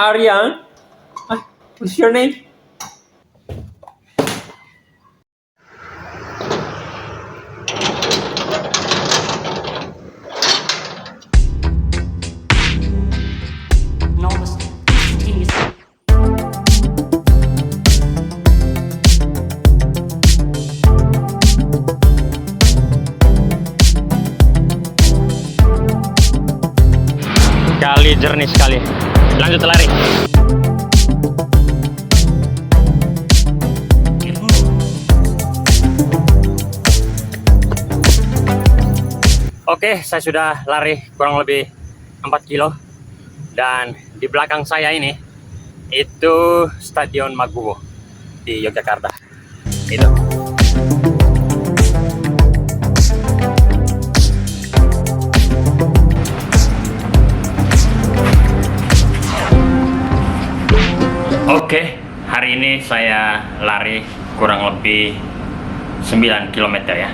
Aryan? What's your name? Enormous continuous. Kali jernih sekali. Lanjut lari. Oke, saya sudah lari kurang lebih 4 kilo. Dan di belakang saya ini itu Stadion Maguwo di Yogyakarta. Itu. Oke, hari ini saya lari kurang lebih 9 km ya.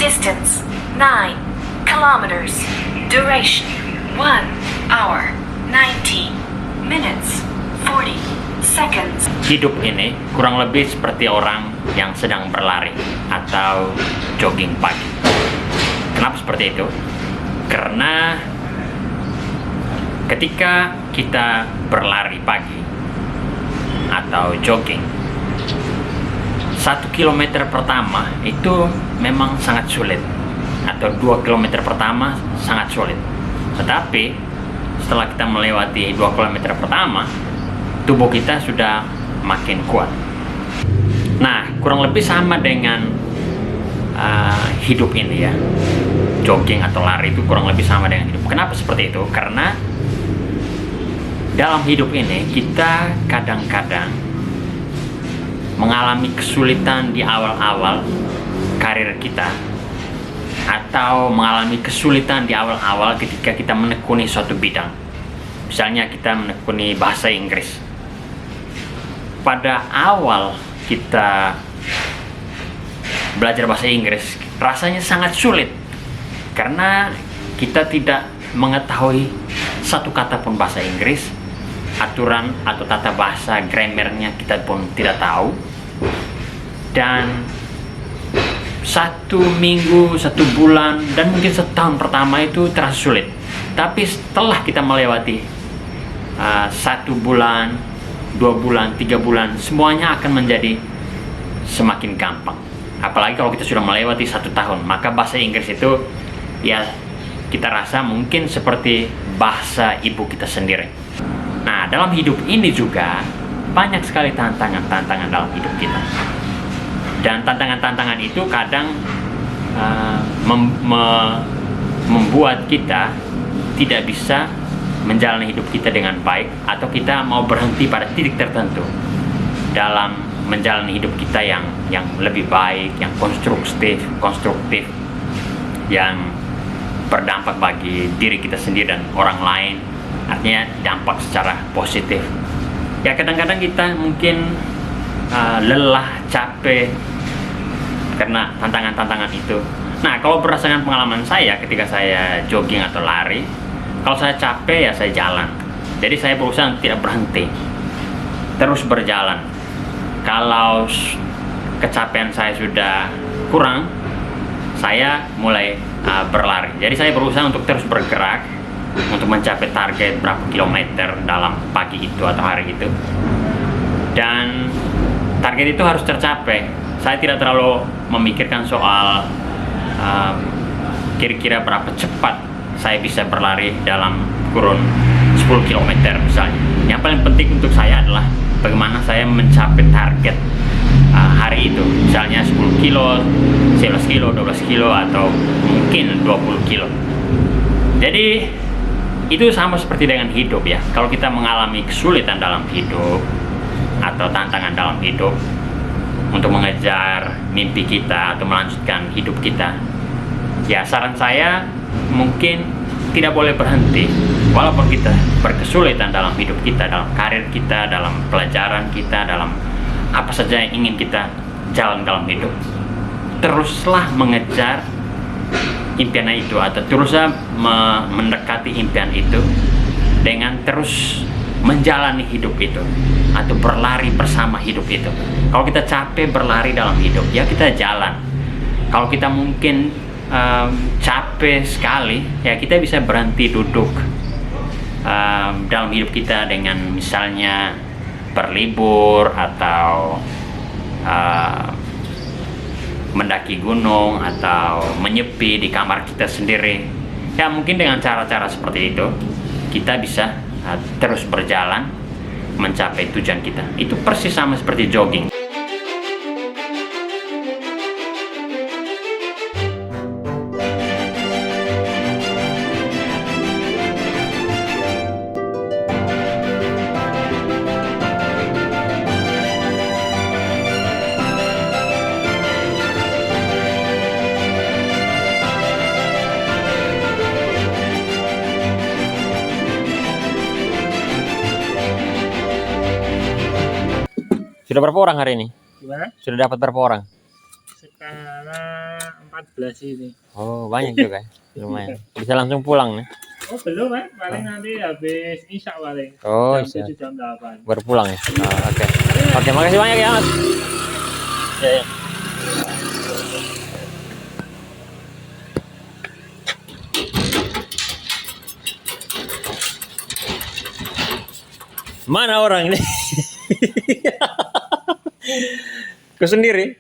Distance 9 kilometers. Duration 1 hour 90 minutes 40 seconds. Hidup ini kurang lebih seperti orang yang sedang berlari atau jogging pagi. Kenapa seperti itu? Karena ketika kita berlari pagi atau jogging, 1 kilometer pertama itu memang sangat sulit, atau 2 kilometer pertama sangat sulit. Tetapi setelah kita melewati 2 kilometer pertama, tubuh kita sudah makin kuat. Nah, kurang lebih sama dengan hidup ini ya. Jogging atau lari itu kurang lebih sama dengan hidup. Kenapa seperti itu? Karena dalam hidup ini kita kadang-kadang mengalami kesulitan di awal-awal karir kita, atau mengalami kesulitan di awal-awal ketika kita menekuni suatu bidang. Misalnya kita menekuni bahasa Inggris. Pada awal kita belajar bahasa Inggris rasanya sangat sulit karena kita tidak mengetahui satu kata pun bahasa Inggris. Aturan atau tata bahasa, grammarnya kita pun tidak tahu. Dan 1 minggu, 1 bulan, dan mungkin setahun pertama itu terasa sulit. Tapi setelah kita melewati 1 bulan, 2 bulan, 3 bulan, semuanya akan menjadi semakin gampang. Apalagi kalau kita sudah melewati 1 tahun, maka bahasa Inggris itu ya kita rasa mungkin seperti bahasa ibu kita sendiri. Nah, dalam hidup ini juga banyak sekali tantangan-tantangan dalam hidup kita. Dan tantangan-tantangan itu kadang membuat kita tidak bisa menjalani hidup kita dengan baik, atau kita mau berhenti pada titik tertentu dalam menjalani hidup kita yang lebih baik, yang konstruktif, yang berdampak bagi diri kita sendiri dan orang lain. Artinya dampak secara positif. Ya, kadang-kadang kita mungkin lelah, capek karena tantangan-tantangan itu. Nah, kalau berdasarkan pengalaman saya ketika saya jogging atau lari, kalau saya capek ya saya jalan. Jadi saya berusaha untuk tidak berhenti, terus berjalan. Kalau kecapean saya sudah kurang, saya mulai berlari. Jadi saya berusaha untuk terus bergerak untuk mencapai target berapa kilometer dalam pagi itu atau hari itu. Dan target itu harus tercapai. Saya tidak terlalu memikirkan soal kira-kira berapa cepat saya bisa berlari dalam kurun 10 km misalnya. Yang paling penting untuk saya adalah bagaimana saya mencapai target hari itu. Misalnya 10 kilo, 11 kilo, 12 kilo, atau mungkin 20 kilo. Jadi itu sama seperti dengan hidup ya. Kalau kita mengalami kesulitan dalam hidup atau tantangan dalam hidup untuk mengejar mimpi kita atau melanjutkan hidup kita, ya saran saya mungkin tidak boleh berhenti. Walaupun kita berkesulitan dalam hidup kita, dalam karir kita, dalam pelajaran kita, dalam apa saja yang ingin kita jalan dalam hidup, teruslah mengejar impian itu, atau teruslah mendekati impian itu dengan terus menjalani hidup itu atau berlari bersama hidup itu. Kalau kita capek berlari dalam hidup, ya kita jalan. Kalau kita mungkin capek sekali, ya kita bisa berhenti duduk dalam hidup kita dengan misalnya berlibur atau mendaki gunung atau menyepi di kamar kita sendiri. Ya mungkin dengan cara-cara seperti itu kita bisa terus berjalan mencapai tujuan kita. Itu persis sama seperti jogging. Sudah berapa orang hari ini? Gimana? Sudah dapat berapa orang? Sekarang 14 ini. Oh, banyak juga. Lumayan. Bisa langsung pulang nih. Oh belum kan? Paling nanti habis isya paling. Oh, jam iya. 7 jam 8. Baru pulang ya? Oh, oke. Oke, makasih banyak ya, Mas. Ya, ya. Mana orang ini? Kau sendiri?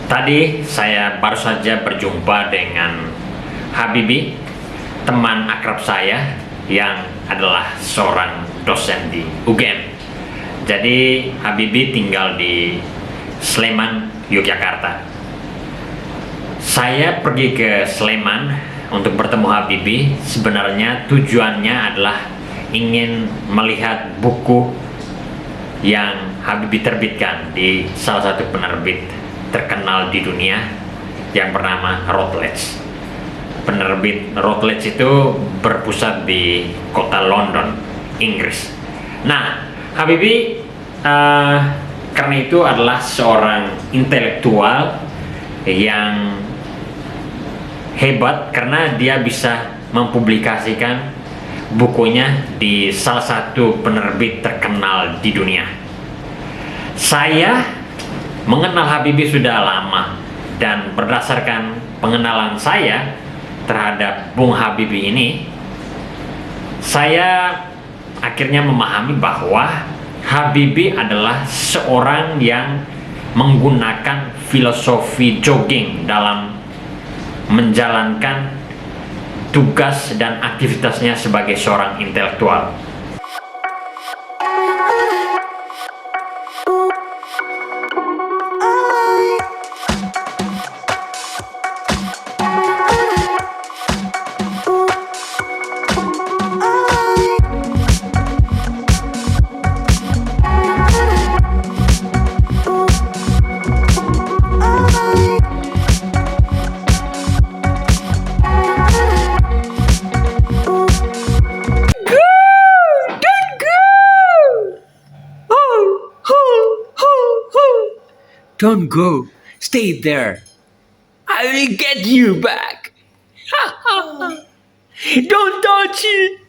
Tadi saya baru saja berjumpa dengan Habibi, teman akrab saya yang adalah seorang dosen di UGM. Jadi Habibi tinggal di Sleman, Yogyakarta. Saya pergi ke Sleman untuk bertemu Habibi. Sebenarnya tujuannya adalah ingin melihat buku yang Habibi terbitkan di salah satu penerbit terkenal di dunia yang bernama Routledge. Penerbit Routledge itu berpusat di kota London, Inggris. Nah, Habibi karena itu adalah seorang intelektual yang hebat karena dia bisa mempublikasikan bukunya di salah satu penerbit terkenal di dunia. Saya mengenal Habibi sudah lama dan berdasarkan pengenalan saya terhadap Bung Habibi ini, saya akhirnya memahami bahwa Habibi adalah seorang yang menggunakan filosofi jogging dalam menjalankan tugas dan aktivitasnya sebagai seorang intelektual. Don't go. Stay there. I will get you back. Don't touch it.